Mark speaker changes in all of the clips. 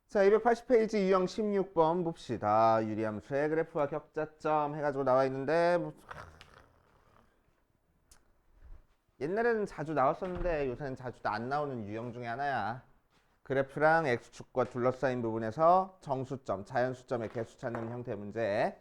Speaker 1: 자, 280페이지 유형 16번 봅시다. 유리함수의 그래프와 격자점 해가지고 나와 있는데 옛날에는 자주 나왔었는데 요새는 자주 안 나오는 유형 중에 하나야. 그래프랑 x축과 둘러싸인 부분에서 정수점, 자연수점의 개수 찾는 형태의 문제.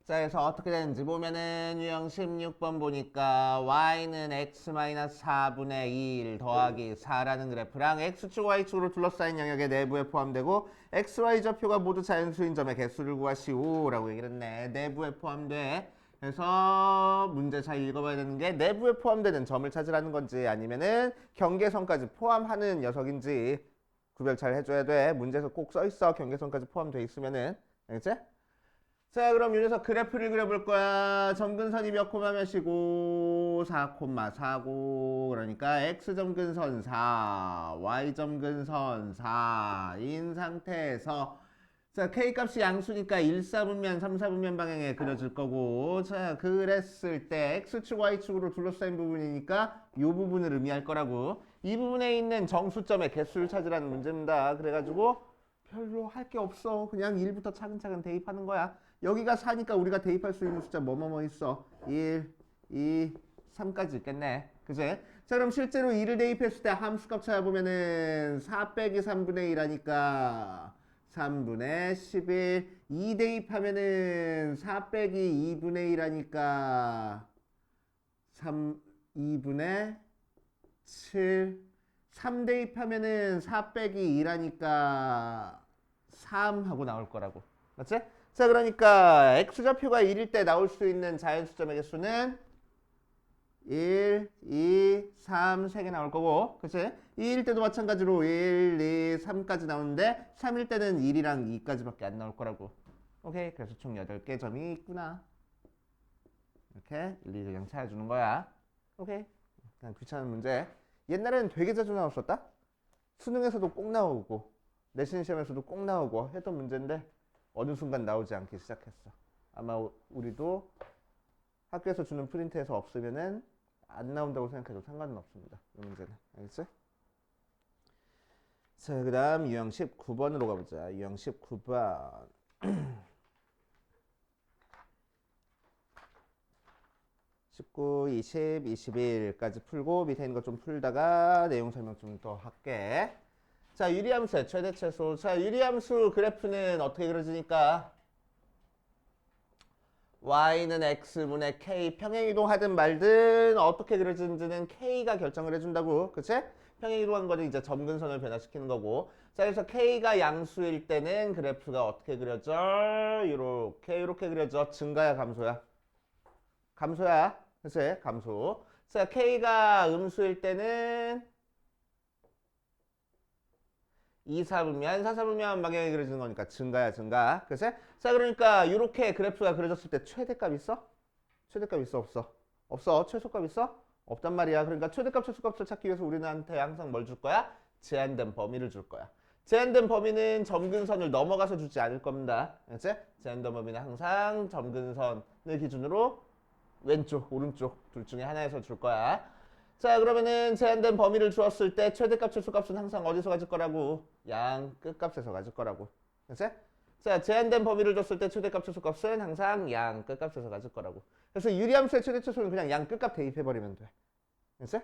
Speaker 1: 자, 그래서 어떻게 되는지 보면은 유형 16번 보니까 y는 x-4분의 1 더하기 4라는 그래프랑 x축, y축으로 둘러싸인 영역의 내부에 포함되고 x, y 좌표가 모두 자연수인 점의 개수를 구하시오 라고 얘기를 했네. 내부에 포함돼. 그래서 문제 잘 읽어봐야 되는 게 내부에 포함되는 점을 찾으라는 건지 아니면은 경계선까지 포함하는 녀석인지 구별 잘 해줘야 돼. 문제에서 꼭 써있어. 경계선까지 포함돼 있으면은. 알겠지? 자, 그럼 여기서 그래프를 그려볼 거야. 점근선이 몇 코마 몇이고 4,4고 그러니까 x점근선 4, y점근선 4인 상태에서 자, k값이 양수니까 1, 4분면, 3, 4분면 방향에 그려질 거고 자, 그랬을 때 x축, y축으로 둘러싸인 부분이니까 이 부분을 의미할 거라고. 이 부분에 있는 정수점의 개수를 찾으라는 문제입니다. 그래가지고 별로 할 게 없어. 그냥 1부터 차근차근 대입하는 거야. 여기가 4니까 우리가 대입할 수 있는 숫자 뭐뭐뭐 있어. 1, 2, 3까지 있겠네. 그치? 자, 그럼 실제로 2를 대입했을 때 함수값 찾아보면은 4 빼기 3분의 1 하니까 3분의 11. 2 대입하면은 4 빼기 2분의 1 하니까 2분의 7. 3 대입하면은 4 빼기 1 하니까 3 하고 나올 거라고. 맞지? 자, 그러니까 x좌표가 1일 때 나올 수 있는 자연수점의 개수는 1, 2, 3, 3개 나올 거고, 그치? 2일 때도 마찬가지로 1, 2, 3까지 나오는데 3일 때는 1이랑 2까지밖에 안 나올 거라고. 오케이, 그래서 총 8개 점이 있구나. 이렇게 1, 2, 그냥 찾아주는 거야. 오케이, 그냥 귀찮은 문제. 옛날에는 되게 자주 나왔었다? 수능에서도 꼭 나오고 내신 시험에서도 꼭 나오고 했던 문제인데 어느 순간 나오지 않기 시작했어. 아마 우리도 학교에서 주는 프린트에서 없으면은 안 나온다고 생각해도 상관은 없습니다. 이 문제는. 알겠지? 자, 그 다음 유형 19번으로 가보자. 유형 19번. 19, 20, 21까지 풀고 밑에 있는 거 좀 풀다가 내용 설명 좀 더 할게. 자, 유리함수의 최대 최소. 자, 유리함수 그래프는 어떻게 그려지니까 y는 x분의 k 평행이동하든 말든 어떻게 그려지는지는 k가 결정을 해준다고. 그치? 평행이동한 거는 이제 점근선을 변화시키는 거고. 자, 그래서 k가 양수일 때는 그래프가 어떻게 그려져? 이렇게 그려져. 증가야 감소야? 감소야. 그치? 감소. 자, k가 음수일 때는 2, 4분면, 4, 4분면 방향이 그려지는 거니까 증가야, 증가. 그치? 자, 그러니까 이렇게 그래프가 그려졌을 때 최대값 있어? 최대값 있어, 없어? 없어. 최소값 있어? 없단 말이야. 그러니까 최대값, 최소값을 찾기 위해서 우리한테 항상 뭘 줄 거야? 제한된 범위를 줄 거야. 제한된 범위는 점근선을 넘어가서 주지 않을 겁니다. 알겠지? 제한된 범위는 항상 점근선을 기준으로 왼쪽, 오른쪽 둘 중에 하나에서 줄 거야. 자, 그러면은 제한된 범위를 주었을 때 최대값, 최소값은 항상 어디서 가질 거라고? 양 끝값에서 가질 거라고. 그치? 자, 제한된 범위를 줬을 때 최대값, 최소값은 항상 양 끝값에서 가질 거라고. 그래서 유리함수의 최대, 최소는 그냥 양 끝값 대입해버리면 돼. 그치?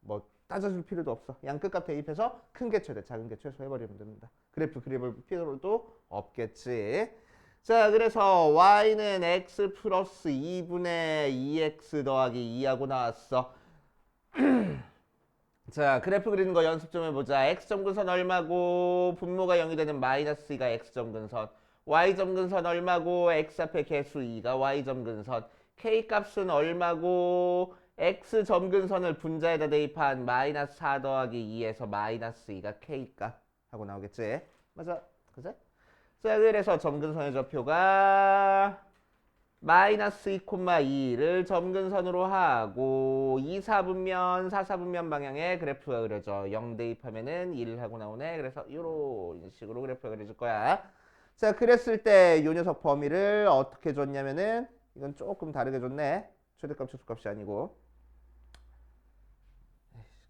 Speaker 1: 뭐 따져줄 필요도 없어. 양 끝값 대입해서 큰 게 최대, 작은 게 최소 해버리면 됩니다. 그래프 그려볼 필요도 없겠지. 자, 그래서 y는 x 플러스 2분의 2x 더하기 2하고 나왔어. 자, 그래프 그리는 거 연습 좀 해보자. x점근선 얼마고 분모가 0이 되는 마이너스 2가 x점근선, y점근선 얼마고 x 앞에 개수 2가 y점근선, k값은 얼마고 x점근선을 분자에다 대입한 마이너스 4 더하기 2에서 마이너스 2가 k값 하고 나오겠지? 맞아, 그제? 자, 그래서 점근선의 좌표가 마이너스 2,2를 점근선으로 하고 2, 4분면, 4, 4분면 방향의 그래프가 그려져. 0 대입하면은 1 하고 나오네. 그래서 이런 식으로 그래프가 그려질 거야. 자, 그랬을 때 이 녀석 범위를 어떻게 줬냐면은 이건 조금 다르게 줬네. 최대값, 최소값이 아니고.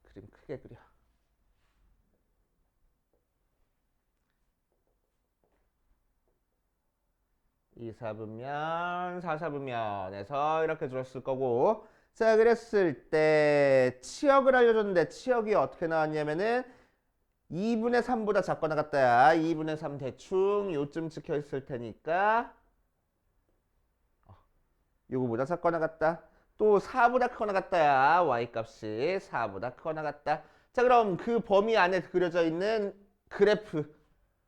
Speaker 1: 그림 크게 그려. 2사분면, 4사분면에서 이렇게 줬을 거고 자 그랬을 때 치역을 알려줬는데 치역이 어떻게 나왔냐면은 2분의 3보다 작거나 같다야. 2분의 3 대충 요쯤 찍혀 있을 테니까 요거보다 작거나 같다. 또 4보다 크거나 같다야. y값이 4보다 크거나 같다. 자 그럼 그 범위 안에 그려져 있는 그래프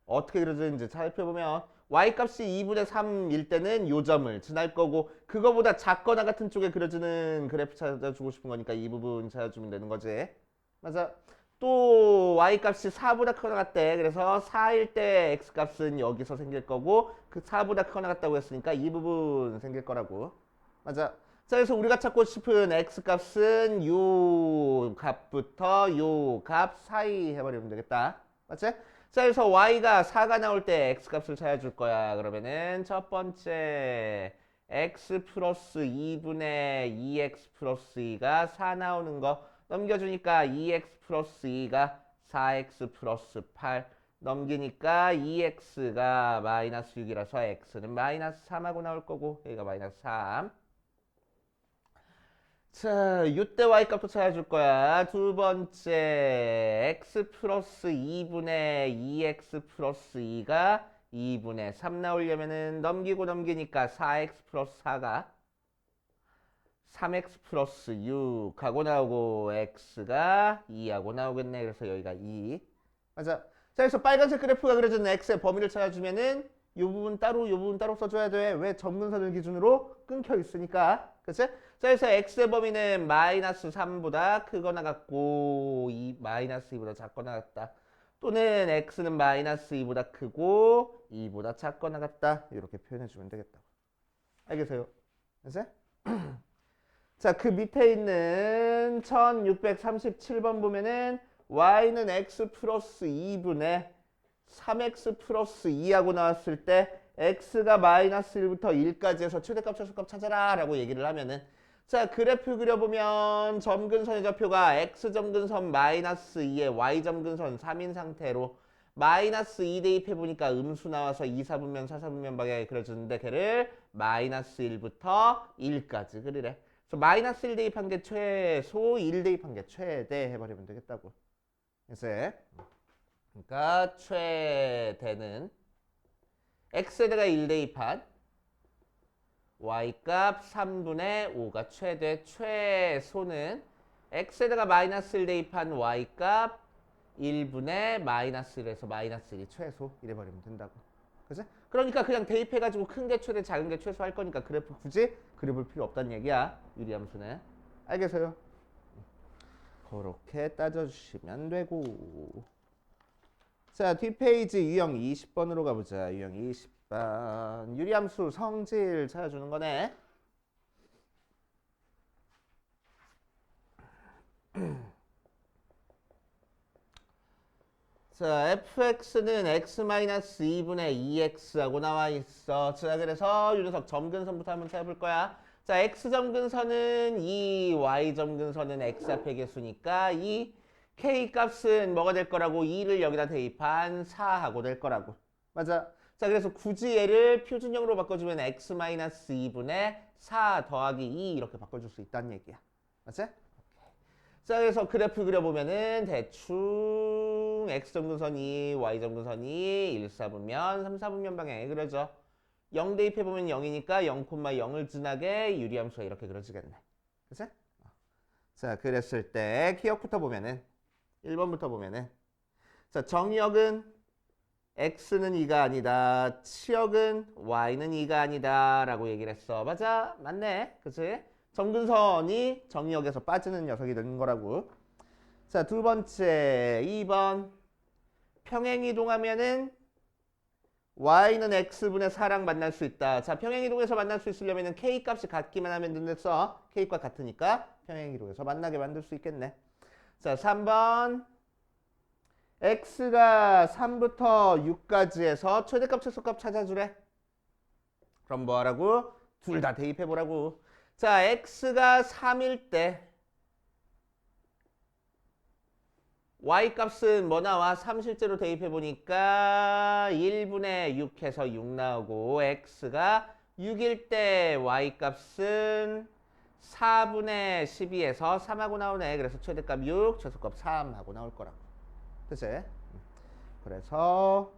Speaker 1: 어떻게 그려져 있는지 살펴보면 y값이 2분의 3일 때는 요 점을 지날 거고 그거보다 작거나 같은 쪽에 그려지는 그래프 찾아주고 싶은 거니까 이 부분 찾아주면 되는 거지. 맞아. 또 y값이 4보다 크거나 같대. 그래서 4일 때 x값은 여기서 생길 거고 그 4보다 크거나 같다고 했으니까 이 부분 생길 거라고. 맞아. 자, 그래서 우리가 찾고 싶은 x값은 요 값부터 요 값 사이 해버리면 되겠다. 맞지? 자, 그래서 y가 4가 나올 때 x값을 찾아줄 거야. 그러면은 첫 번째 x 플러스 2분의 2x 플러스 2가 4 나오는 거 넘겨주니까 2x 플러스 2가 4x 플러스 8 넘기니까 2x가 마이너스 6이라서 x는 마이너스 3하고 나올 거고 여기가 마이너스 3. 자, 이때 y값도 찾아줄 거야. 두 번째 x 플러스 2분의 2x 플러스 2가 2분의 3 나오려면은 넘기고 넘기니까 4x 플러스 4가 3x 플러스 6하고 나오고 x가 2하고 나오겠네. 그래서 여기가 2. 맞아. 자, 그래서 빨간색 그래프가 그려진 x의 범위를 찾아주면은 요 부분 따로 요 부분 따로 써줘야 돼. 왜? 점근선을 기준으로 끊겨 있으니까. 그치? 자, 그래서 x의 범위는 마이너스 3보다 크거나 같고 이 마이너스 2보다 작거나 같다. 또는 x는 마이너스 2보다 크고 2보다 작거나 같다. 이렇게 표현해주면 되겠다고. 알겠어요? 그치? 자, 그 밑에 있는 1637번 보면은 y는 x 플러스 2분의 3x 플러스 2하고 나왔을 때 x가 마이너스 1부터 1까지 해서 최대값 최소값 찾아라 라고 얘기를 하면은 자 그래프 그려보면 점근선의 좌표가 x점근선 마이너스 2에 y점근선 3인 상태로 마이너스 2 대입해보니까 음수 나와서 2, 4분면, 4, 4분면 방향에 그려주는데 걔를 마이너스 1부터 1까지 그리래. 그래서 마이너스 1 대입한 게 최소, 1 대입한 게 최대 해버리면 되겠다고. 그래서 그러니까 최대는 x에다가 1 대입한 y값 3분의 5가 최대, 최소는 x에다가 마이너스 1 대입한 y값 1분의 마이너스 1에서 마이너스 1이 최소 이래버리면 된다고. 그치? 그러니까 그냥 대입해가지고 큰 게 최대, 작은 게 최소 할 거니까 그래프 굳이 그려볼 필요 없다는 얘기야. 유리함수는. 알겠어요? 그렇게 따져주시면 되고. 자, 뒷페이지 유형 20번으로 가보자. 유형 20번. 유리함수 성질 찾아주는 거네. 자, fx는 x-2분의 2x하고 나와 있어. 자, 그래서 이 녀석 점근선부터 한번 찾아볼 거야. 자, x점근선은 2, y점근선은 x 앞에 개수니까 이 k 값은 뭐가 될 거라고? 2를 여기다 대입한 4하고 될 거라고. 맞아. 자, 그래서 굳이 얘를 표준형으로 바꿔주면 x-2분의 4 더하기 2 이렇게 바꿔줄 수 있다는 얘기야. 맞지? 자, 그래서 그래프 그려보면은 대충 x점근선이 y점근선이 1, 4분면, 3, 4분면 방향에 그려져. 0 대입해보면 0이니까 0,0을 지나게 유리함수가 이렇게 그려지겠네. 그치? 자, 그랬을 때 기억부터 보면은 1번부터 보면은 자, 정역은 x는 2가 아니다. 치역은 y는 2가 아니다. 라고 얘기를 했어. 맞아. 맞네. 그치? 점근선이 정역에서 빠지는 녀석이 되는 거라고. 자, 두 번째 2번 평행이동하면은 y는 x분의 4랑 만날 수 있다. 자, 평행이동해서 만날 수 있으려면은 k 값이 같기만 하면 된댔어. k 값 같으니까 평행이동해서 만나게 만들 수 있겠네. 자, 3번 x가 3부터 6까지 해서 최대값 최소값 찾아주래. 그럼 뭐 하라고? 둘 다 대입해보라고. 자, x가 3일 때 y 값은 뭐 나와? 3 실제로 대입해 보니까 1분의 6 해서 6 나오고 x가 6일 때 y 값은 4분의 12에서 3하고 나오네. 그래서 최대값 6, 최소값 3 하고 나올 거라고. 그치? 그래서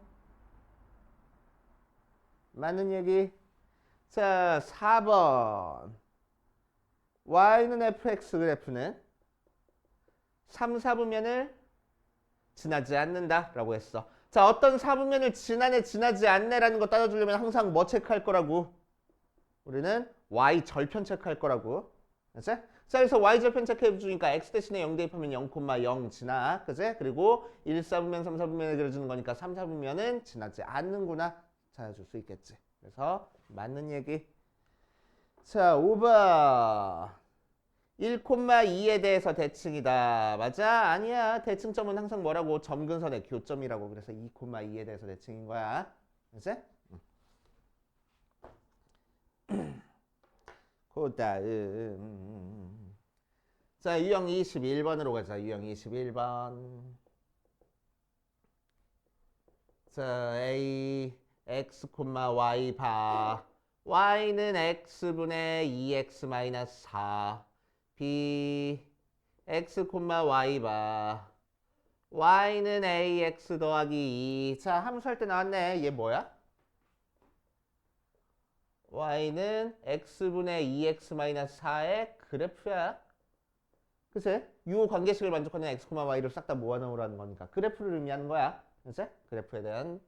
Speaker 1: 맞는 얘기. 자, 4번. y는 fx 그래프는 3, 4분면을 지나지 않는다 라고 했어. 자, 어떤 4분면을 지나네 지나지 않네라는 거 따져주려면 항상 뭐 체크할 거라고? 우리는 y 절편 체크할 거라고. 그치? 자, 그래서 y 절편 체크해 주니까 x 대신에 0 대입하면 0,0 지나. 그치? 그리고 1, 4분면, 3, 4분면을 그려주는 거니까 3, 4분면은 지나지 않는구나 찾아줄 수 있겠지. 그래서 맞는 얘기. 자, 5번. 1,2에 대해서 대칭이다. 맞아? 아니야. 대칭점은 항상 뭐라고? 점근선의 교점이라고. 그래서 2,2에 대해서 대칭인 거야. 그치? 그 다음. 자, 유형 21번으로 가자. 유형 21번. 자, A, X, Y 봐. Y는 X분의 2X 마이너스 4. B, X, Y 봐. Y는 AX 더하기 2. 자, 함수할 때 나왔네. 얘 뭐야? Y는 X분의 2X 마이너스 4의 그래프야. 그치? 요 관계식을 만족하는 X, Y를 싹 다 모아놓으라는 거니까 그래프를 의미하는 거야. 그치? 그래프에 대한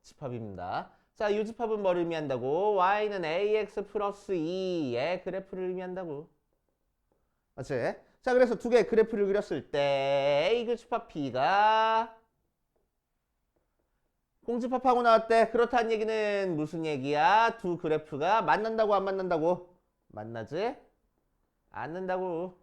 Speaker 1: 집합입니다. 자, 이 집합은 뭘 의미한다고? Y는 AX 플러스 2의 그래프를 의미한다고. 맞지? 자, 그래서 두 개의 그래프를 그렸을 때 A 교집합 B가 공집합하고 나왔대. 그렇다는 얘기는 무슨 얘기야? 두 그래프가 만난다고 안 만난다고? 만나지 않는다고.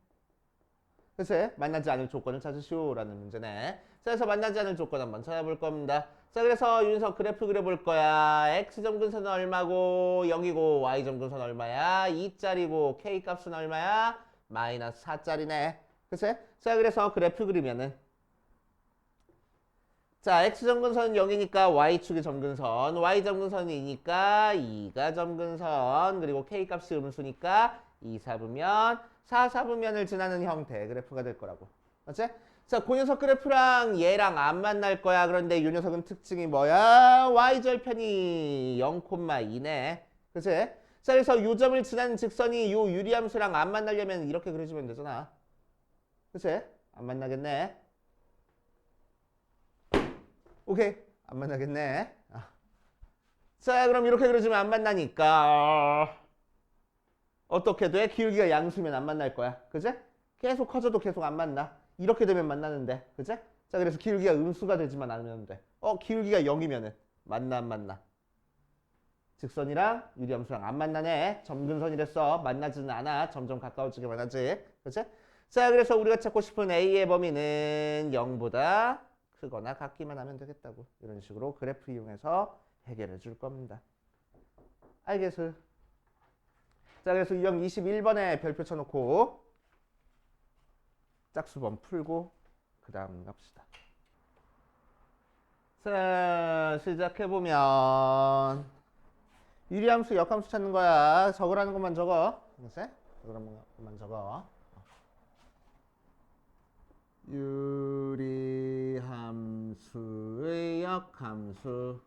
Speaker 1: 그치? 만나지 않을 조건을 찾으시오라는 문제네. 자, 그래서 만나지 않을 조건 한번 찾아볼 겁니다. 자, 그래서 윤석 그래프 그려볼 거야. x점근선은 얼마고 0이고 y점근선 얼마야? 2짜리고 k값은 얼마야? 마이너스 4짜리네. 그치? 자, 그래서 그래프 그리면은 자, x점근선은 0이니까 y축이 점근선, y점근선이니까 2가 점근선, 그리고 k값이 음수니까 2, 4분면, 4, 4분면을 지나는 형태 그래프가 될 거라고. 맞지? 자, 그 녀석 그래프랑 얘랑 안 만날 거야. 그런데 이 녀석은 특징이 뭐야? y절편이 0,2네. 그치? 자, 그래서 요 점을 지나는 직선이 요 유리함수랑 안 만나려면 이렇게 그려주면 되잖아. 그치? 안 만나겠네. 오케이. 안 만나겠네. 자, 그럼 이렇게 그려주면 안 만나니까 어떻게 돼? 기울기가 양수면 안 만날 거야. 그제? 계속 커져도 계속 안 만나. 이렇게 되면 만나는데. 그제? 자, 그래서 기울기가 음수가 되지만 않으면 돼. 기울기가 0이면은 만나 안 만나? 직선이랑 유리함수랑 안 만나네. 점근선이랬어. 만나지는 않아. 점점 가까워지기만 하지. 그치? 자, 그래서 우리가 찾고 싶은 A의 범위는 0보다 크거나 같기만 하면 되겠다고. 이런 식으로 그래프 이용해서 해결해 줄 겁니다. 알겠어? 자, 그래서 유형 21번에 별표 쳐놓고 짝수번 풀고 그 다음 갑시다. 자, 시작해보면 유리함수, 역함수 찾는 거야. 적으라는 것만 적어. 알겠어? 적으라는 것만 적어. 유리함수의 역함수.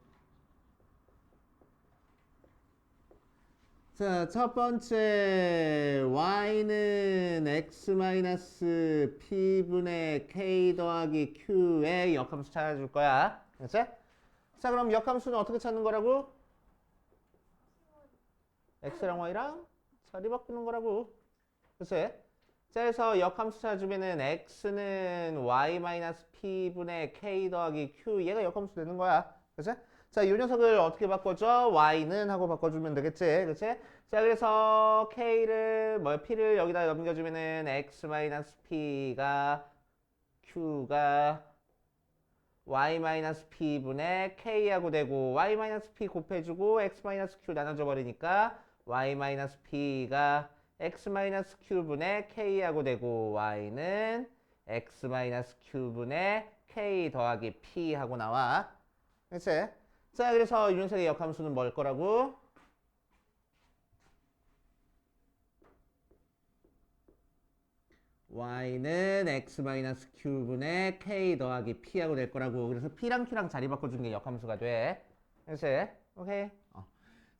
Speaker 1: 자, 첫 번째 y는 x-p분의 k 더하기 q의 역함수 찾아줄 거야. 그렇지? 자, 그럼 역함수는 어떻게 찾는 거라고? x랑 y랑 자리 바꾸는 거라고. 그렇지? 자, 그래서 역함수 찾아주면은 x는 y-p분의 k 더하기 q 얘가 역함수 되는 거야. 그렇지? 자, 이 녀석을 어떻게 바꿔줘? y는 하고 바꿔주면 되겠지. 그치? 자, 그래서 k를, p를 여기다 넘겨주면은 x-p가 q가 y-p분의 k하고 되고 y-p 곱해주고 x-q 나눠줘 버리니까 y-p가 x-q분의 k하고 되고 y는 x 마이너스 큐분의 k 더하기 p 하고 나와. 그치? 자, 그래서 유연석의 역함수는 뭘 거라고? y는 x 마이너스 큐분의 k 더하기 p하고 될 거라고. 그래서 p랑 q랑 자리 바꿔준 게 역함수가 돼. 그치? 오케이.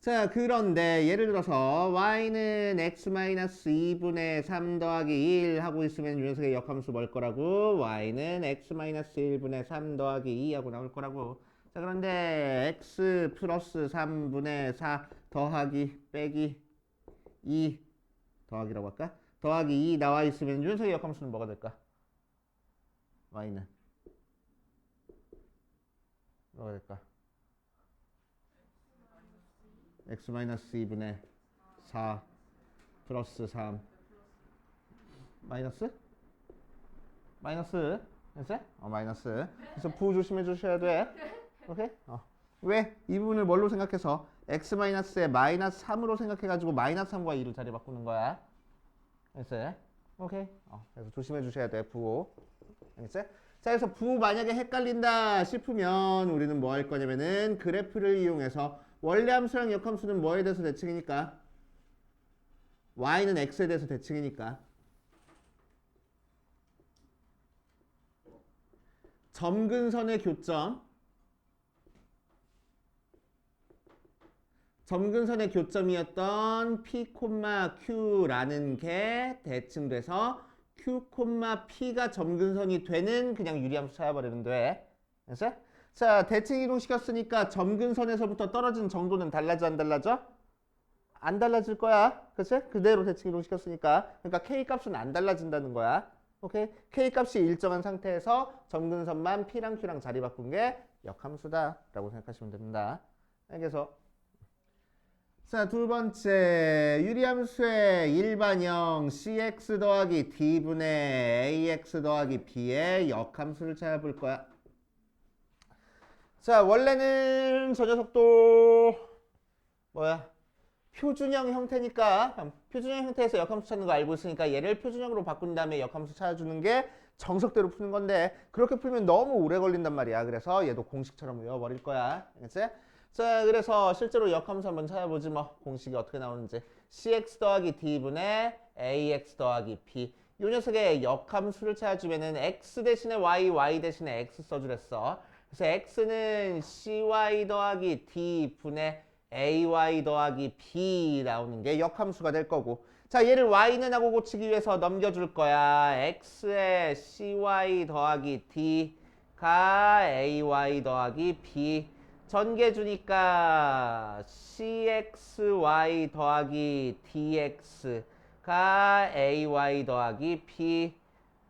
Speaker 1: 자, 그런데 예를 들어서 y는 x 마이너스 2분의 3 더하기 1 하고 있으면 유연석의 역함수 뭘 거라고? y는 x 마이너스 1분의 3 더하기 2 하고 나올 거라고. 자, 그런데 x 플러스 3분의 4 더하기 빼기 2 더하기라고 할까? 더하기 2 나와 있으면 유연석의 역함수는 뭐가 될까? y는 뭐가 될까? x 마이너스 2분의 4 플러스 3 마이너스? 마이너스? 됐어? 마이너스. 그래서 부 조심해 주셔야 돼. 오케이? 왜? 이 부분을 뭘로 생각해서? x 마이너스에 마이너스 3으로 생각해가지고 마이너스 3과 2를 자리 바꾸는 거야. 됐어? 오케이? 그래서 조심해 주셔야 돼. 부. 알겠지? 자, 그래서 부 만약에 헷갈린다 싶으면 우리는 뭐 할 거냐면은 그래프를 이용해서 원래 함수랑 역함수는 뭐에 대해서 대칭이니까? y는 x에 대해서 대칭이니까. 점근선의 교점. 점근선의 교점이었던 p, q라는 게 대칭돼서 q, p가 점근선이 되는 그냥 유리함수 찾아버리면 돼. 알았어? 자, 대칭 이동시켰으니까 점근선에서부터 떨어진 정도는 달라져 안 달라져? 안 달라질 거야. 그치? 그대로 대칭 이동시켰으니까. 그러니까 k 값은 안 달라진다는 거야. 오케이? k 값이 일정한 상태에서 점근선만 p랑 q랑 자리 바꾼 게 역함수다 라고 생각하시면 됩니다. 그래서 자, 두 번째 유리함수의 일반형 cx 더하기 d분의 ax 더하기 b의 역함수를 찾아볼 거야. 자, 원래는 저 녀석도 뭐야? 표준형 형태니까 표준형 형태에서 역함수 찾는 거 알고 있으니까 얘를 표준형으로 바꾼 다음에 역함수 찾아주는 게 정석대로 푸는 건데 그렇게 풀면 너무 오래 걸린단 말이야. 그래서 얘도 공식처럼 외워버릴 거야. 알겠지? 자, 그래서 실제로 역함수 한번 찾아보지 뭐. 공식이 어떻게 나오는지. cx 더하기 d분의 ax 더하기 b. 이 녀석의 역함수를 찾아주면은 x 대신에 y 대신에 x 써주랬어. 그래서 x는 cy 더하기 d분의 ay 더하기 b 나오는 게 역함수가 될 거고. 자, 얘를 y는 하고 고치기 위해서 넘겨줄 거야. x에 cy 더하기 d가 ay 더하기 b. 전개 주니까 cxy 더하기 dx가 ay 더하기 b.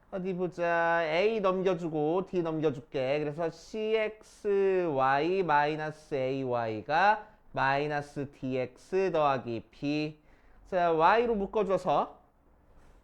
Speaker 1: 어디 보자. a 넘겨주고 d 넘겨줄게. 그래서 cxy 마이너스 ay가 마이너스 dx 더하기 b. 자, y로 묶어줘서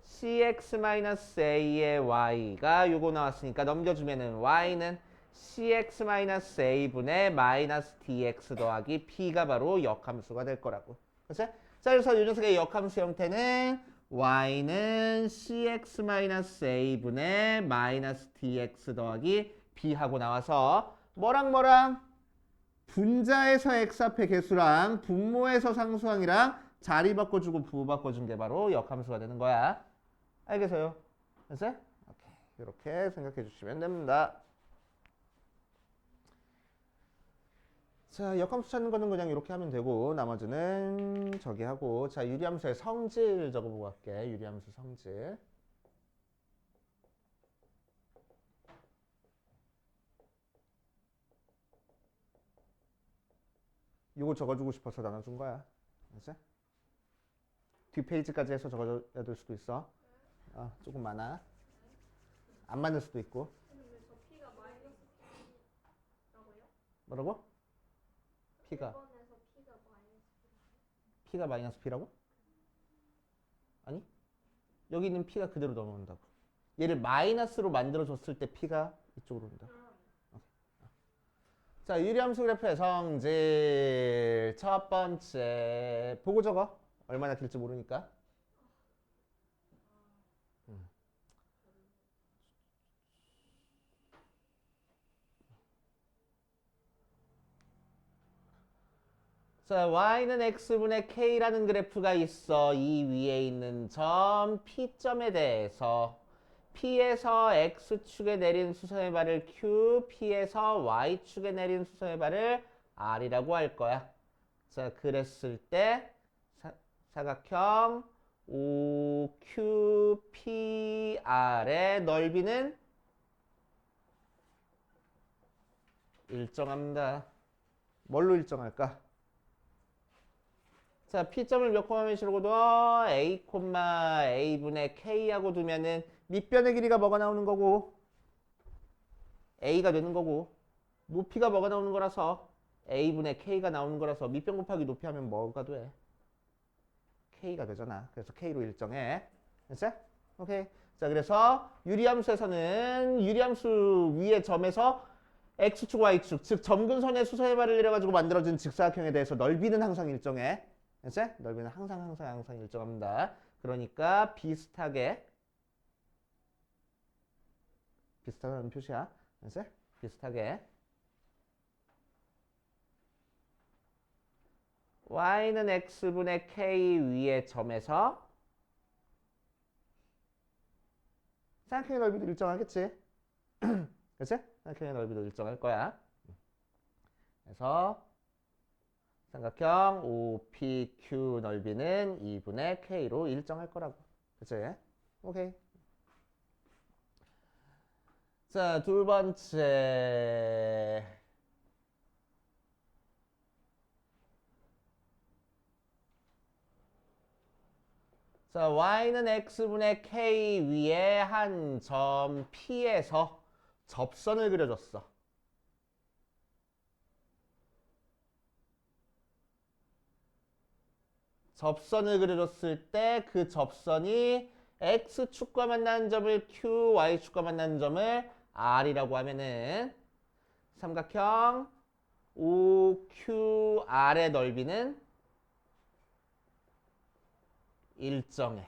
Speaker 1: cx 마이너스 a의 y가 요거 나왔으니까 넘겨주면은 y는 cx 마이너스 a분의 마이너스 dx 더하기 p가 바로 역함수가 될 거라고. 그치? 자, 그래서 이 녀석의 역함수 형태는 y는 cx 마이너스 a분의 마이너스 dx 더하기 b하고 나와서 뭐랑 분자에서 x 앞에 개수랑 분모에서 상수항이랑 자리 바꿔주고 부호 바꿔준 게 바로 역함수가 되는 거야. 알겠어요? 됐어요? 오케이. 이렇게 생각해 주시면 됩니다. 자, 역함수 찾는 거는 그냥 이렇게 하면 되고 나머지는 저기 하고. 자, 유리함수의 성질 적어보고 갈게. 유리함수 성질. 이거 적어주고 싶어서 나눠준 거야. 알았지? 뒷페이지까지 해서 적어야 될 수도 있어. 조금 많아. 안 맞는 수도 있고. 뭐라고? P가 마이너스 P라고? 아니? 여기 있는 P가 그대로 넘어온다고. 얘를 마이너스로 만들어줬을 때 P가 이쪽으로 온다. 자, 유리함수 그래프의 성질 첫 번째 보고 적어. 얼마나 길지 모르니까. 자, y는 x분의 k라는 그래프가 있어. 이 위에 있는 점 P점에 대해서 P에서 x축에 내린 수선의 발을 Q, P에서 y축에 내린 수선의 발을 R이라고 할 거야. 자, 그랬을 때 사각형 OQPR의 넓이는 일정합니다. 뭘로 일정할까? 자, P점을 몇 콤마 몇이라고 둬? A, A분의 K하고 두면은 밑변의 길이가 뭐가 나오는 거고 A가 되는 거고 높이가 뭐가 나오는 거라서 A분의 K가 나오는 거라서 밑변 곱하기 높이 하면 뭐가 돼? K가 되잖아. 그래서 K로 일정해. 됐어? 오케이. 자, 그래서 유리함수에서는 유리함수 위의 점에서 X축, Y축, 즉 점근선의 수선의 발을 내려가지고 만들어진 직사각형에 대해서 넓이는 항상 일정해. 됐어? 넓이는 항상 일정합니다. 그러니까 비슷하게 비슷하다는 표시야. 됐어? 비슷하게 y는 x분의 k 위의 점에서 삼각형의 넓이도 일정하겠지? 그치? 삼각형의 넓이도 일정할 거야. 그래서 삼각형 OPQ 넓이는 2분의 K로 일정할 거라고. 그치? 오케이. 자, 두 번째. 자, y는 x분의 k 위에 한 점 P에서 접선을 그려줬어. 접선을 그려줬을 때 그 접선이 x축과 만나는 점을 q, y축과 만나는 점을 r이라고 하면은 삼각형 OQR의 넓이는 일정해.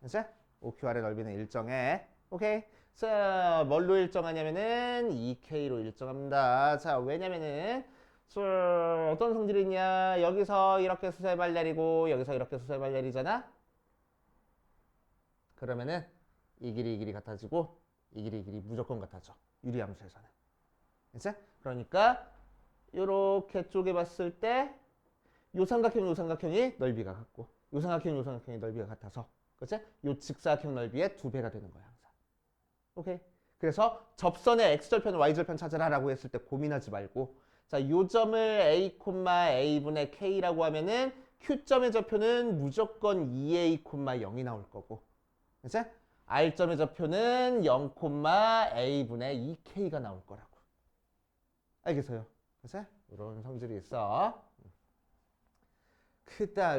Speaker 1: 그치? OQR의 넓이는 일정해. 오케이. 자, 뭘로 일정하냐면은 2K로 일정합니다. 자, 왜냐면은 어떤 성질이 있냐? 여기서 이렇게 수소의 발 내리고 여기서 이렇게 수소의 발 내리잖아? 그러면은 이 길이 같아지고 이 길이 무조건 같아져. 유리함수에서는. 그치? 그러니까 이렇게 쪼개봤을 때 요 삼각형이 넓이가 같고 요 삼각형이 넓이가 같아서 그치? 요 직사각형 넓이의 2배가 되는 거야 항상. 오케이. 그래서 접선의 x절편, y절편 찾으라라고 했을 때 고민하지 말고 자, 요 점을 a, a분의 k라고 하면은 q점의 좌표는 무조건 2a, 0이 나올 거고 그치? r점의 좌표는 0, a분의 2k가 나올 거라고. 알겠어요? 그치? 이런 성질이 있어. 그 다음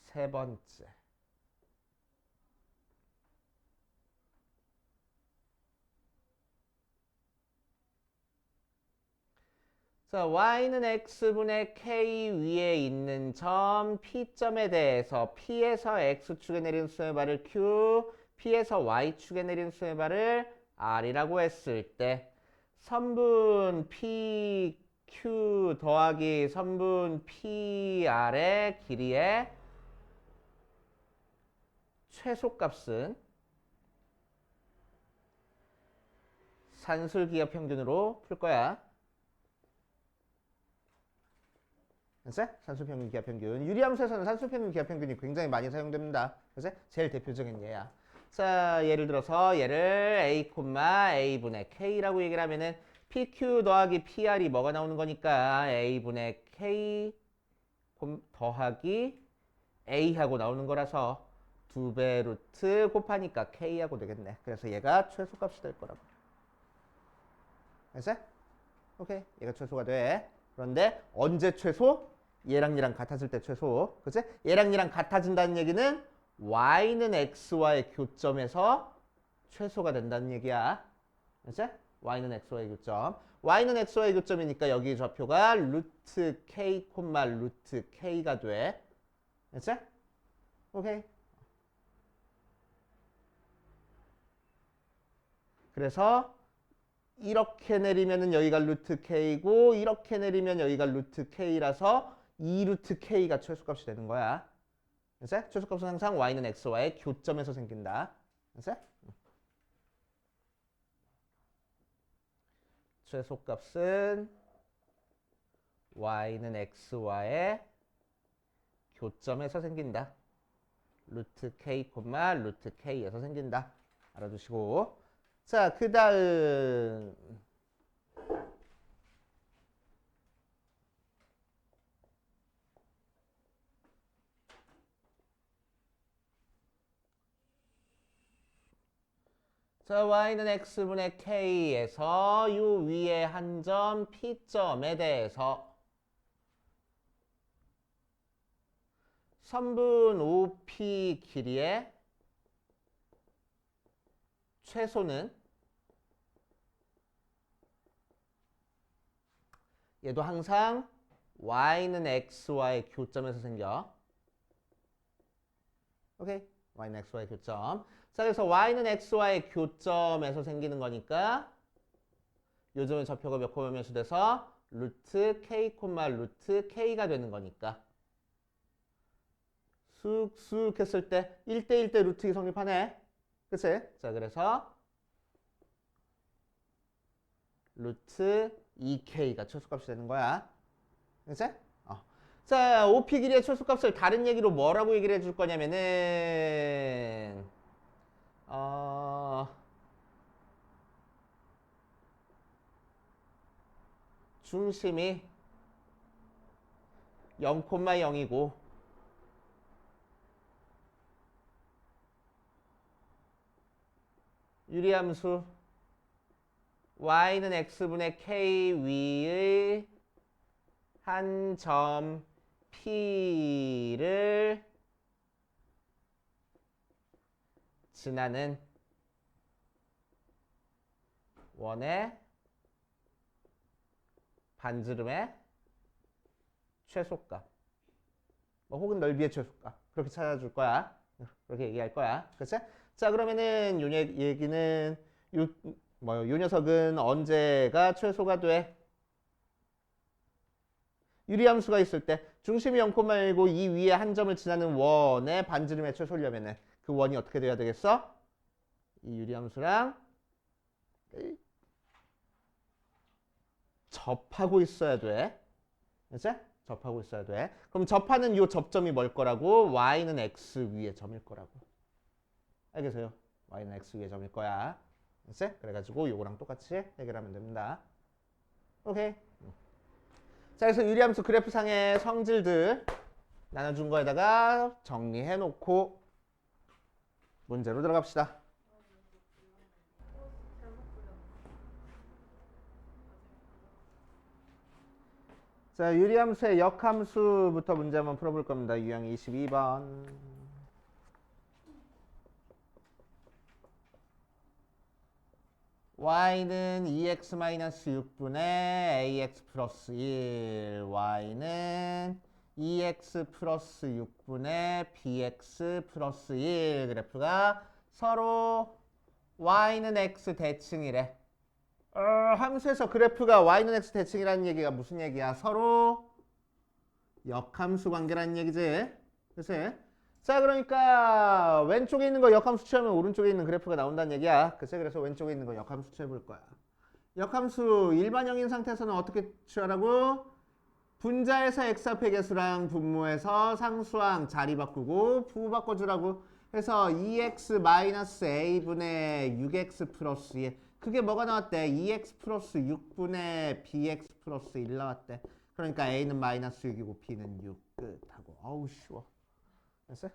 Speaker 1: 세 번째. 자, y는 x분의 k 위에 있는 점 P점에 대해서 P에서 x축에 내린 수의 발을 q, P에서 y축에 내린 수의 발을 r이라고 했을 때 선분 PQ 더하기 선분 PR의 길이의 최소값은 산술기하 평균으로 풀 거야. 그치? 산술평균, 기하평균. 유리함수에서는 산술평균, 기하평균이 굉장히 많이 사용됩니다. 그치? 제일 대표적인 예야. 자, 예를 들어서 얘를 a, a분의 k라고 얘기를 하면은 pq 더하기 pr이 뭐가 나오는 거니까 a분의 k 더하기 a하고 나오는 거라서 2배 루트 곱하니까 k하고 되겠네. 그래서 얘가 최소값이 될 거라고. 알았어? 오케이. 얘가 최소가 돼. 그런데 언제 최소? 얘랑 같아질 때 최소. 그치? 얘랑 같아진다는 얘기는 y는 x와의 교점에서 최소가 된다는 얘기야. 그치? y는 x와의 교점. y는 x와의 교점이니까 여기 좌표가 루트 k, 루트 k가 돼. 그치? 오케이. 그래서 이렇게 내리면은 여기가 루트 K고 이렇게 내리면 여기가 루트 K라서 2 루트 K가 최소값이 되는 거야. 그래서 최소값은 항상 y는 x와의 교점에서 생긴다. 그래서 최소값은 y는 x와의 교점에서 생긴다. 루트 k, 루트 k에서 생긴다. 알아두시고. 자, 그 다음 자, y는 x분의 k에서 요 위에 한 점 p점에 대해서 선분 OP 길이의 최소는 얘도 항상 y는 x와의 교점에서 생겨. 오케이? y는 x와의 교점. 자, 그래서 y는 x와의 교점에서 생기는 거니까 요즘은 좌표가 몇 콤마 몇이 돼서 루트 k, 루트 k가 되는 거니까 쑥쑥 했을 때 1대1대 루트 2 성립하네. 그치? 자, 그래서 루트 2k가 최소값이 되는 거야. 그치? 자, OP 길이의 최소값을 다른 얘기로 뭐라고 얘기를 해줄 거냐면은 중심이 0,0이고 유리함수 y는 x분의 k 위의 한 점 p를 지나는 원의 반지름의 최소값 뭐 혹은 넓이의 최소값 그렇게 찾아줄 거야. 그렇게 얘기할 거야. 그치? 자, 그러면은 요 얘기는 요 녀석은 언제가 최소가 돼? 유리함수가 있을 때 중심이 0,1고 이 위에 한 점을 지나는 원의 반지름의 최소려면은 그 원이 어떻게 돼야 되겠어? 이 유리함수랑 접하고 있어야 돼. 그치? 접하고 있어야 돼. 그럼 접하는 요 접점이 뭘 거라고? y는 x 위의 점일 거라고. 알겠어요? y는 x 위의 점일 거야. 그치? 그래가지고 요거랑 똑같이 해결하면 됩니다. 오케이. 자, 그래서 유리함수 그래프상의 성질들 나눠준 거에다가 정리해 놓고 문제로 들어갑시다. 자, 유리함수의 역함수부터 문제 한번 풀어볼 겁니다. 유형 22번. y는 2x-6분의 ax 플러스 1 y는 2x 플러스 6분의 bx 플러스 1 그래프가 서로 y는 x 대칭이래. 함수에서 그래프가 y는 x 대칭이라는 얘기가 무슨 얘기야? 서로 역함수 관계라는 얘기지. 그치? 자, 그러니까 왼쪽에 있는 거 역함수 취하면 오른쪽에 있는 그래프가 나온다는 얘기야. 그치? 그래서 왼쪽에 있는 거 역함수 취해볼 거야. 역함수 일반형인 상태에서는 어떻게 취하라고? 분자에서 x합의 개수랑 분모에서 상수항 자리 바꾸고 부호 바꿔주라고 해서 2x-a분의 6x 플러스 1 그게 뭐가 나왔대? 2x 플러스 6분의 bx 플러스 1 나왔대. 그러니까 a는 마이너스 6이고 b는 6 끝하고. 어우 쉬워. 됐어요?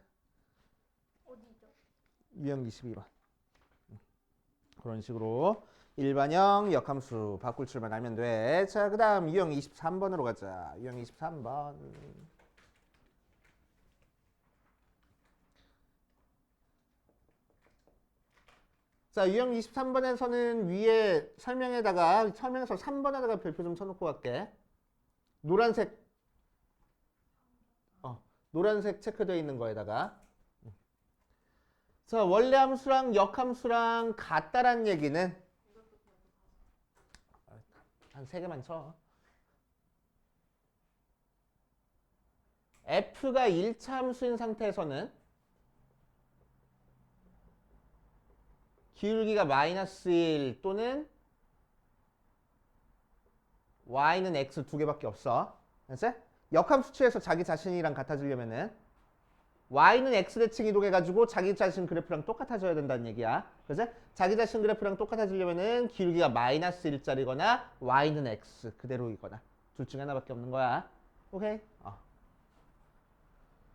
Speaker 2: 어디죠?
Speaker 1: 유형 22번. 그런 식으로 일반형 역함수 바꿀 줄만 알면 돼. 자, 그 다음 유형 23번으로 가자. 유형 23번. 자, 유형 23번에서는 위에 설명에서 3번에다가 별표 좀 쳐놓고 갈게. 노란색 체크되어 있는 거에다가. 자, 원래 함수랑 역함수랑 같다란 얘기는 한 3개만 쳐. f가 1차 함수인 상태에서는 기울기가 마이너스 1 또는 y는 x 2개밖에 없어. 알았지? 역함수 취해서 자기 자신이랑 같아지려면은 y는 x대칭 이동해가지고 자기 자신 그래프랑 똑같아져야 된다는 얘기야. 그지? 자기 자신 그래프랑 똑같아지려면은 기울기가 마이너스 1짜리거나 y는 x 그대로이거나 둘 중에 하나밖에 없는 거야. 오케이?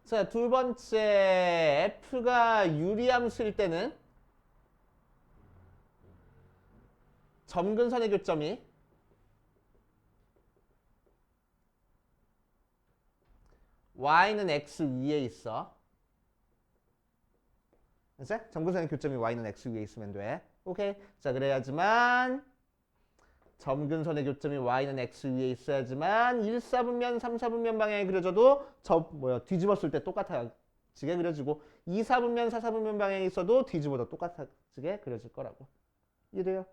Speaker 1: 자, 두 번째 f가 유리함수일 때는 점근선의 교점이 y는 x 위에 있어. 그치? 점근선의 교점이 y는 x 위에 있으면 돼. 오케이. 자, 그래야지만 점근선의 교점이 y는 x 위에 있어야지만 1, 4분면, 3, 4분면 방향이 그려져도 뒤집었을 때 똑같아지게 그려지고 2, 4분면, 4, 4분면 방향이 있어도 뒤집어도 똑같아지게 그려질 거라고. 이해돼요?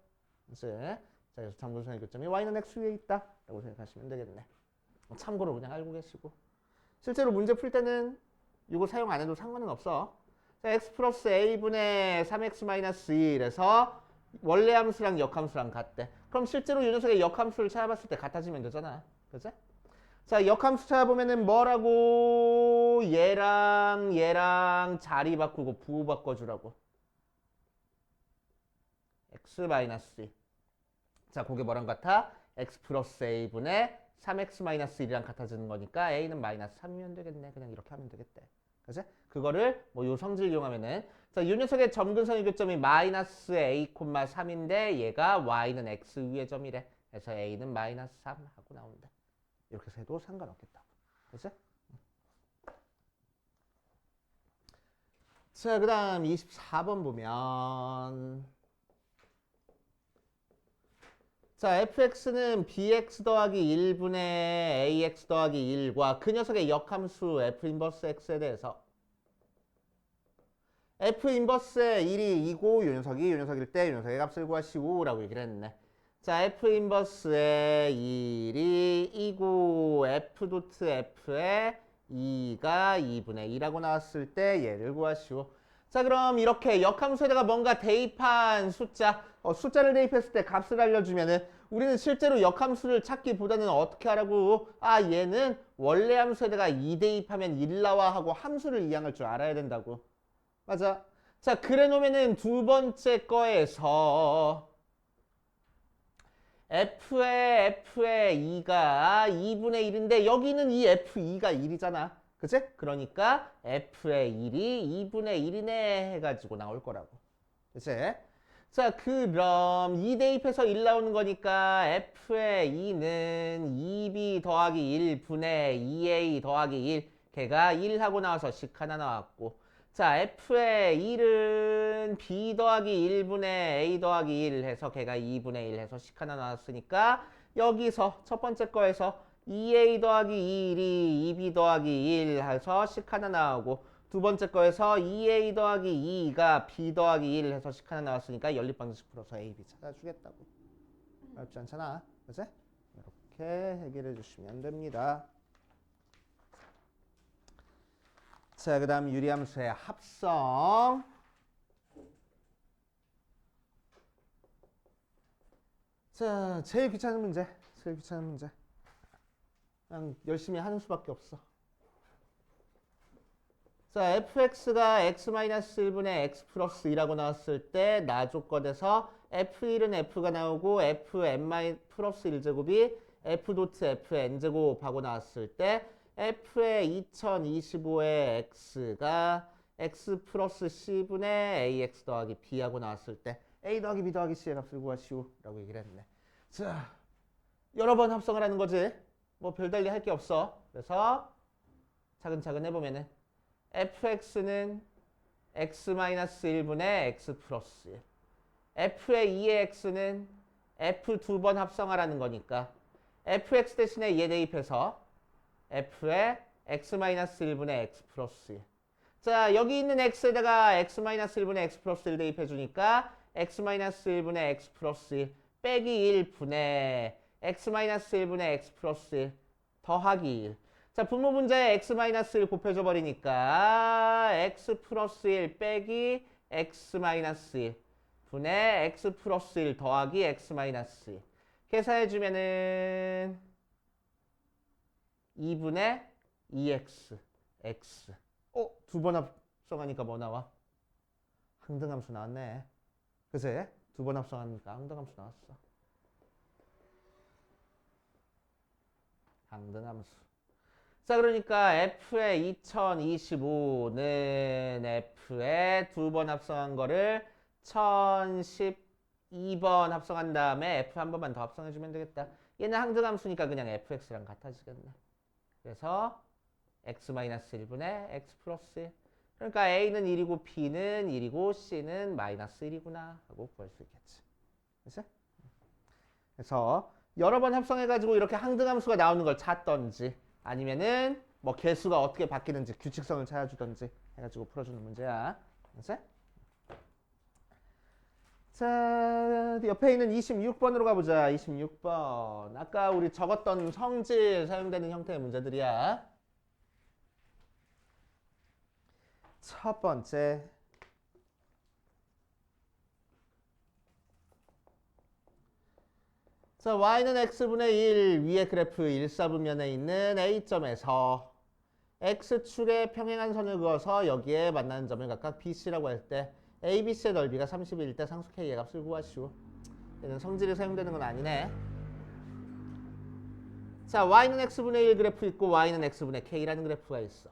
Speaker 1: 자, 그래서 점근선의 교점이 y는 x 위에 있다 라고 생각하시면 되겠네. 참고로 그냥 알고 계시고. 실제로 문제 풀 때는 이거 사용 안 해도 상관은 없어. 자, x 플러스 a분의 3x 마이너스 1에서 원래 함수랑 역함수랑 같대. 그럼 실제로 이 녀석의 역함수를 찾아봤을 때 같아지면 되잖아. 그치? 자, 역함수 찾아보면은 뭐라고? 얘랑 자리 바꾸고 부호 바꿔주라고. x 마이너스 2. 자, 그게 뭐랑 같아? x 플러스 a분의 3x 마이너스 1이랑 같아지는 거니까 a는 마이너스 3이면 되겠네. 그냥 이렇게 하면 되겠대. 그치? 그거를 요 성질 이용하면은 자, 이 녀석의 점근선의 교점이 마이너스 a, 3인데 얘가 y는 x 위의 점이래. 그래서 a는 마이너스 3 하고 나온다. 이렇게 해서 해도 상관없겠다. 그치? 자, 그 다음 24번 보면 자, fx는 bx 더하기 1분의 ax 더하기 1과 그 녀석의 역함수 f 인버스 x에 대해서 f 인버스의 1이 2고 요 녀석일 때 요 녀석의 값을 구하시오 라고 얘기를 했네. 자, f 인버스의 1이 2고 f 도트 f의 2가 2분의 2라고 나왔을 때 얘를 구하시오. 자, 그럼 이렇게 역함수에다가 뭔가 대입한 숫자를 대입했을 때 값을 알려주면은 우리는 실제로 역함수를 찾기보다는 어떻게 하라고? 얘는 원래 함수에다가 2 대입하면 1 나와 하고 함수를 이해할 줄 알아야 된다고. 맞아. 자, 그래 놓으면은 두 번째 거에서 f의 2가 2분의 1인데 여기는 이 f2가 1이잖아. 그치? 그러니까 f의 1이 2분의 1이네 해가지고 나올 거라고. 그치? 자, 그럼 2 대입해서 1 나오는 거니까 f의 2는 2b 더하기 1분의 2a 더하기 1 걔가 1하고 나와서 식 하나 나왔고 자, f의 1은 b 더하기 1분의 a 더하기 1 해서 걔가 2분의 1 해서 식 하나 나왔으니까 여기서 첫 번째 거에서 2a 더하기 1이 2b 더하기 1 해서 식 하나 나오고 두 번째 거에서 2a 더하기 2가 b 더하기 1 해서 식 하나 나왔으니까 연립방정식 풀어서 a, b 찾아주겠다고. 어렵지 않잖아. 그치? 이렇게 해결해 주시면 됩니다. 자, 그 다음 유리함수의 합성. 자, 제일 귀찮은 문제. 그냥 열심히 하는 수밖에 없어. 자, fx가 x-1분의 x 플러스 2라고 나왔을 때 나조건에서 f1은 f가 나오고 fn 플러스 1제곱이 f 도트 fn제곱 하고 나왔을 때 f의 2025의 x가 x 플러스 c분의 ax 더하기 b하고 나왔을 때 a 더하기 b 더하기 c의 값을 구하시오 라고 얘기를 했네. 자, 여러 번 합성을 하는 거지. 뭐 별달리 할 게 없어. 그래서 차근차근 해보면은 fx는 x-1분의 x 플러스 1 f의 2의 x는 f 두 번 합성하라는 거니까 fx 대신에 얘 대입해서 f의 x-1분의 x 플러스 1 자, 여기 있는 x에다가 x-1분의 x 플러스 1 대입해 주니까 x-1분의 x 플러스 1 빼기 1분의 x-1분의 x 플러스 1 더하기 1. 자, 분모 문제에 x-1 곱해줘 버리니까 x 플러스 1 빼기 x-1 분의 x 플러스 1 더하기 x-1 계산해주면은 2분의 2x x. 두 번 합성하니까 뭐 나와? 항등함수 나왔네. 그치? 두 번 합성하니까 항등함수 나왔어. 항등함수. 자, 그러니까 F의 2025는 F에 두 번 합성한 거를 1012번 합성한 다음에 F 한 번만 더 합성해주면 되겠다. 얘는 항등함수니까 그냥 fx랑 같아지겠네. 그래서 x-1분의 x 플러스 1. 그러니까 a는 1이고 b는 1이고 c는 마이너스 1이구나 하고 구할 수 있겠지. 그치? 그래서 여러 번 합성해가지고 이렇게 항등함수가 나오는 걸 찾던지 아니면은 뭐 개수가 어떻게 바뀌는지 규칙성을 찾아주던지 해가지고 풀어주는 문제야. 그치? 자, 옆에 있는 26번으로 가보자. 26번. 아까 우리 적었던 성질 사용되는 형태의 문제들이야. 첫 번째. 자, y는 x분의 1 위의 그래프 1사분면에 있는 A점에서 x축에 평행한 선을 그어서 여기에 만나는 점을 각각 BC라고 할 때 ABC의 넓이가 31일 때 상수 K의 값을 구하시오. 얘는 성질이 사용되는 건 아니네. 자, y는 x분의 1 그래프 있고 y는 x분의 K라는 그래프가 있어.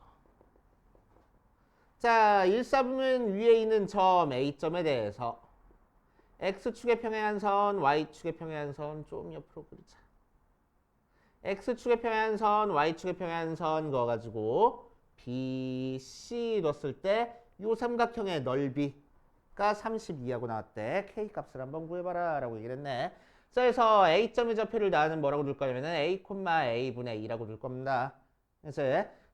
Speaker 1: 자, 1사분면 위에 있는 점 A점에 대해서 x축에 평행한 선, y축에 평행한 선 좀 옆으로 그리자. x축에 평행한 선, y축에 평행한 선 그어가지고 BC 뒀을 때 요 삼각형의 넓이가 32하고 나왔대. K 값을 한번 구해봐라 라고 얘기를 했네. 자, 그래서 A점의 좌표를 나는 뭐라고 둘 거냐면은 A, A분의 2라고 둘 겁니다. 그래서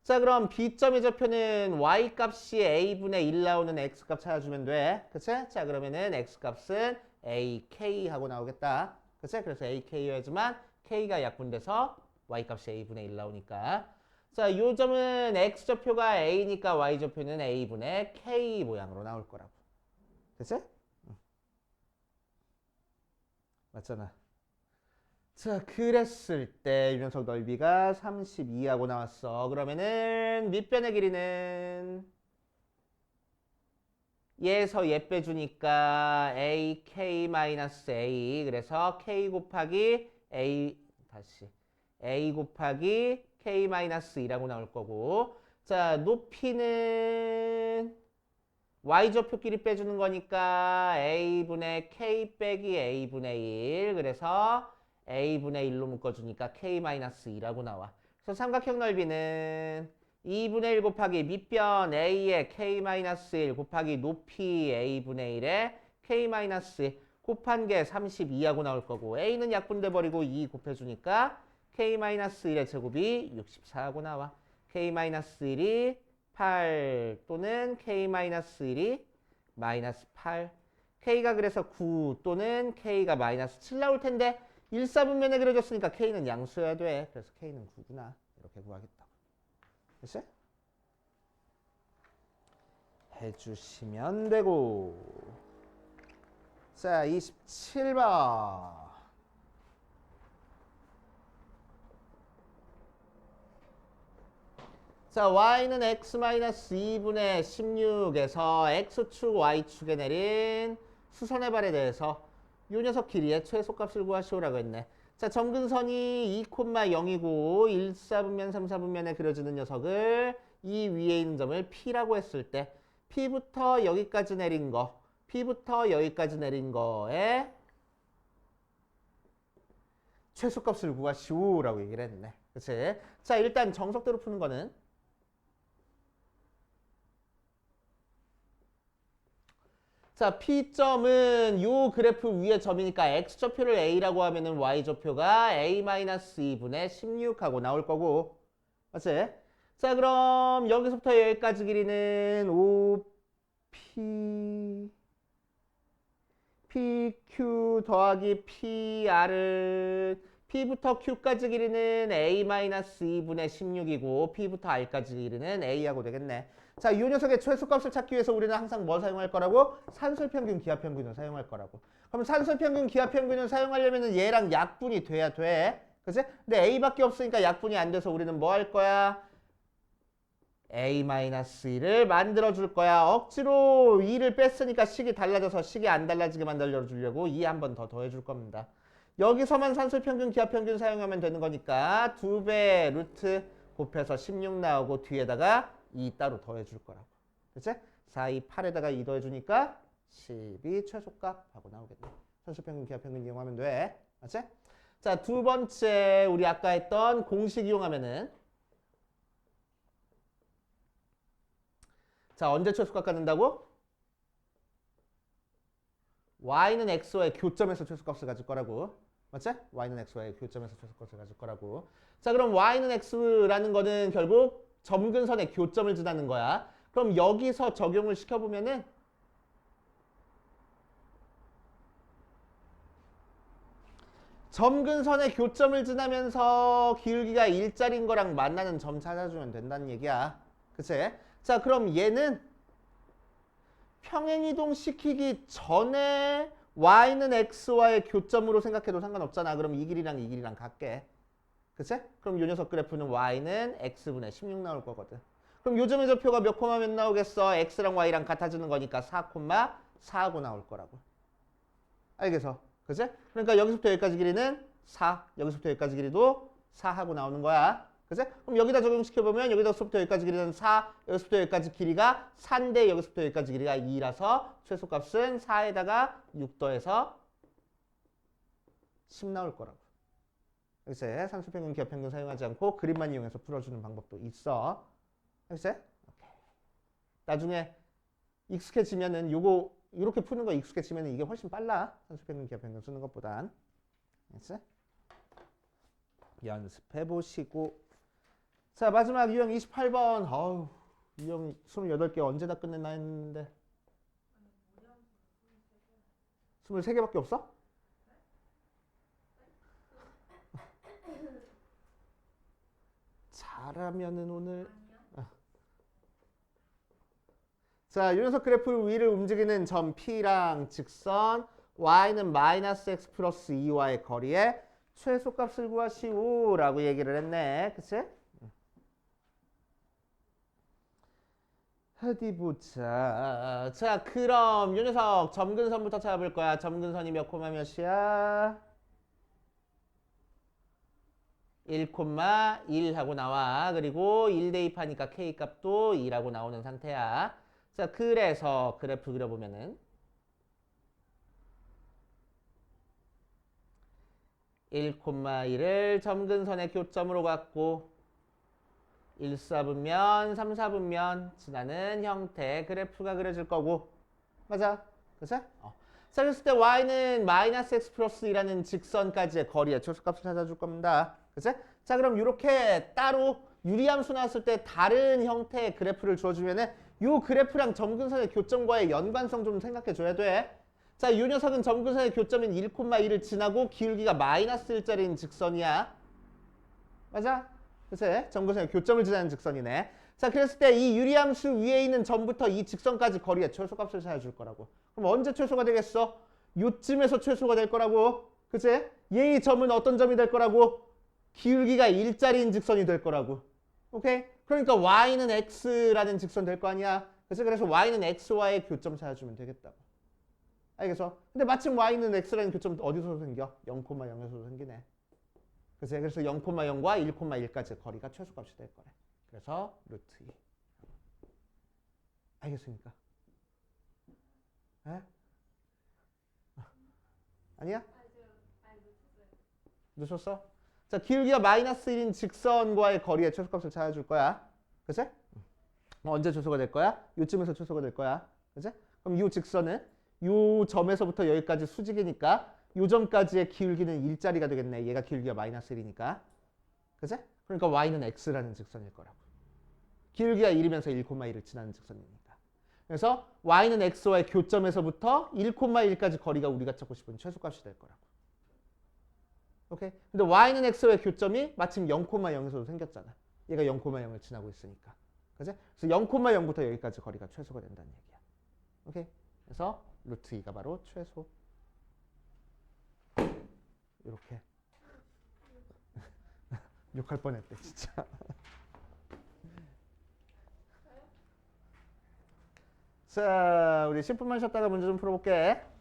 Speaker 1: 자, 그럼 B점의 좌표는 Y 값이 A분의 1 나오는 X 값 찾아주면 돼. 그치? 자, 그러면은 X 값은 AK 하고 나오겠다. 그치? 그래서 AK여야지만 K가 약분돼서 Y 값이 A분의 1 나오니까. 자, 요 점은 X 좌표가 A니까 Y 좌표는 A분의 K 모양으로 나올 거라고. 그치? 맞잖아. 자, 그랬을 때 유연석 넓이가 32하고 나왔어. 그러면은 밑변의 길이는 얘에서 얘 빼주니까 AK-A 그래서 K 곱하기 A 다시 A 곱하기 K-2라고 나올 거고. 자, 높이는 Y좌표끼리 빼주는 거니까 A분의 K 빼기 A분의 1 그래서 A분의 1로 묶어주니까 K-2라고 나와. 그래서 삼각형 넓이는 2분의 1 곱하기 밑변 A의 K-1 곱하기 높이 A분의 1에 K-1 곱한 게 32하고 나올 거고 A는 약분돼 버리고 2 곱해주니까 K-1의 제곱이 64하고 나와. K-1이 8 또는 K-1이 마이너스 8 K가 그래서 9 또는 K가 마이너스 7 나올 텐데 1사분면에 그려졌으니까 K는 양수여야 돼. 그래서 K는 9구나. 이렇게 구하겠다고. 됐어? 해주시면 되고. 자, 27번. 자, y는 x-2분의 16에서 x축, y축에 내린 수선의 발에 대해서 이 녀석 길이의 최소값을 구하시오라고 했네. 자, 점근선이 2,0이고 1사분면, 3사분면에 그려지는 녀석을 이 위에 있는 점을 P라고 했을 때 P부터 여기까지 내린 거, P부터 여기까지 내린 거에 최소값을 구하시오라고 얘기를 했네. 그치? 자, 일단 정석대로 푸는 거는 자, P점은 요 그래프 위에 점이니까 X좌표를 A라고 하면은 Y좌표가 A-2분의 16하고 나올 거고. 맞지? 자, 그럼 여기서부터 여기까지 길이는 OP PQ 더하기 PR은 P부터 Q까지 길이는 A-2분의 16이고 P부터 R까지 길이는 A하고 되겠네. 자, 이 녀석의 최소값을 찾기 위해서 우리는 항상 뭐 사용할 거라고? 산술평균, 기하평균을 사용할 거라고. 그럼 산술평균, 기하평균을 사용하려면 얘랑 약분이 돼야 돼. 그치? 근데 A밖에 없으니까 약분이 안 돼서 우리는 뭐 할 거야? A-2를 만들어줄 거야. 억지로 2를 뺐으니까 식이 달라져서 식이 안 달라지게 만들어주려고 2 한 번 더 더해줄 겁니다. 여기서만 산술평균, 기하평균 사용하면 되는 거니까 2배 루트 곱해서 16 나오고 뒤에다가 2 따로 더해줄 거라고. 그치? 4, 2, 8에다가 2 더해주니까 12 최소값 하고 나오겠네. 산술평균, 기하평균 이용하면 돼. 맞지? 자, 두 번째 우리 아까 했던 공식 이용하면은 자, 언제 최소값 갖는다고? y는 x와의 교점에서 최소값을 가질 거라고. 맞지? y는 x와의 교점에서 최소값을 가질 거라고. 자, 그럼 y는 x라는 거는 결국 점근선의 교점을 지나는 거야. 그럼 여기서 적용을 시켜보면은 점근선의 교점을 지나면서 기울기가 일자리인 거랑 만나는 점 찾아주면 된다는 얘기야. 그치? 자, 그럼 얘는 평행이동 시키기 전에 y는 x와의 교점으로 생각해도 상관없잖아. 그럼 이 길이랑 이 길이랑 같게. 그치? 그럼 요 녀석 그래프는 y는 x분의 16 나올 거거든. 그럼 요점의 좌표가 몇 콤마 몇 나오겠어? x랑 y랑 같아지는 거니까 4 콤마 4하고 나올 거라고. 알겠어? 그치? 그러니까 여기서부터 여기까지 길이는 4, 여기서부터 여기까지 길이도 4하고 나오는 거야. 그치? 그럼 여기다 적용시켜보면 여기서부터 여기까지 길이는 4, 여기서부터 여기까지 길이가 4인데 여기서부터 여기까지 길이가 2라서 최소값은 4에다가 6 더해서 10 나올 거라고. 그치? 산술평균, 기하평균 사용하지 않고 그림만 이용해서 풀어주는 방법도 있어. 그치? 나중에 익숙해지면은 요거 이렇게 푸는 거 익숙해지면은 이게 훨씬 빨라. 산술평균, 기하평균 쓰는 것보단. 그치? 연습해 보시고. 자, 마지막 유형 28번. 어우, 유형 28개 언제 다 끝냈나 했는데 23개밖에 없어? 잘하면은 오늘 자, 이 녀석 그래프 위를 움직이는 점 P랑 직선 y는 마이너스 x 플러스 2와의 거리에 최소값을 구하시오 라고 얘기를 했네. 그치? 어디 보자. 자, 그럼 이 녀석 점근선부터 찾아볼 거야. 점근선이 몇 콤마 몇이야? 1,1 하고 나와. 그리고 1 대입하니까 k 값도 2라고 나오는 상태야. 자, 그래서 그래프 그려보면은 1,1을 점근선의 교점으로 갖고 1, 4분면, 3, 4분면 지나는 형태 그래프가 그려질 거고. 맞아? 그치? 자, 그랬을 때 y는 마이너스 x 플러스 2라는 직선까지의 거리의 최소값을 찾아줄 겁니다. 그치? 자, 그럼 이렇게 따로 유리함수 나왔을 때 다른 형태의 그래프를 주어주면은 요 그래프랑 점근선의 교점과의 연관성 좀 생각해 줘야 돼. 자, 이 녀석은 점근선의 교점인 1,1을 지나고 기울기가 마이너스 1짜리인 직선이야. 맞아? 그치? 점근선의 교점을 지나는 직선이네. 자, 그랬을 때 이 유리함수 위에 있는 점부터 이 직선까지 거리의 최소값을 찾아줄 거라고. 그럼 언제 최소가 되겠어? 요쯤에서 최소가 될 거라고. 그치? 얘의 점은 어떤 점이 될 거라고? 기울기가 일자리인 직선이 될 거라고. 오케이? 그러니까 y는 x라는 직선 될 거 아니야. 그래서 y는 x와의 교점 찾아주면 되겠다고. 알겠어? 근데 마침 y는 x라는 교점 어디서 생겨? 0,0에서 생기네. 그래서 0,0과 1,1까지 거리가 최소값이 될 거래. 그래서 루트 2. 알겠습니까? 에? 아니야? 놓쳤어? 자, 기울기가 마이너스 1인 직선과의 거리의 최소값을 찾아줄 거야. 그치? 언제 최소가 될 거야? 요쯤에서 최소가 될 거야. 그치? 그럼 이 직선은 이 점에서부터 여기까지 수직이니까 이 점까지의 기울기는 일자리가 되겠네. 얘가 기울기가 마이너스 1이니까. 그치? 그러니까 y는 x라는 직선일 거라고. 기울기가 1이면서 1,1을 지나는 직선이니까. 그래서 y는 x와의 교점에서부터 1,1까지 거리가 우리가 찾고 싶은 최소값이 될 거라고. 오케이. 근데 y는 x의 교점이 마침 0,0에서도 생겼잖아. 얘가 0,0을 지나고 있으니까. 그지? 그래서 0,0부터 여기까지 거리가 최소가 된다는 얘기야. 오케이. 그래서 루트 2가 바로 최소. 이렇게. 욕할 뻔했대 진짜. 자, 우리 10분만 쉬었다가 문제 좀 풀어볼게.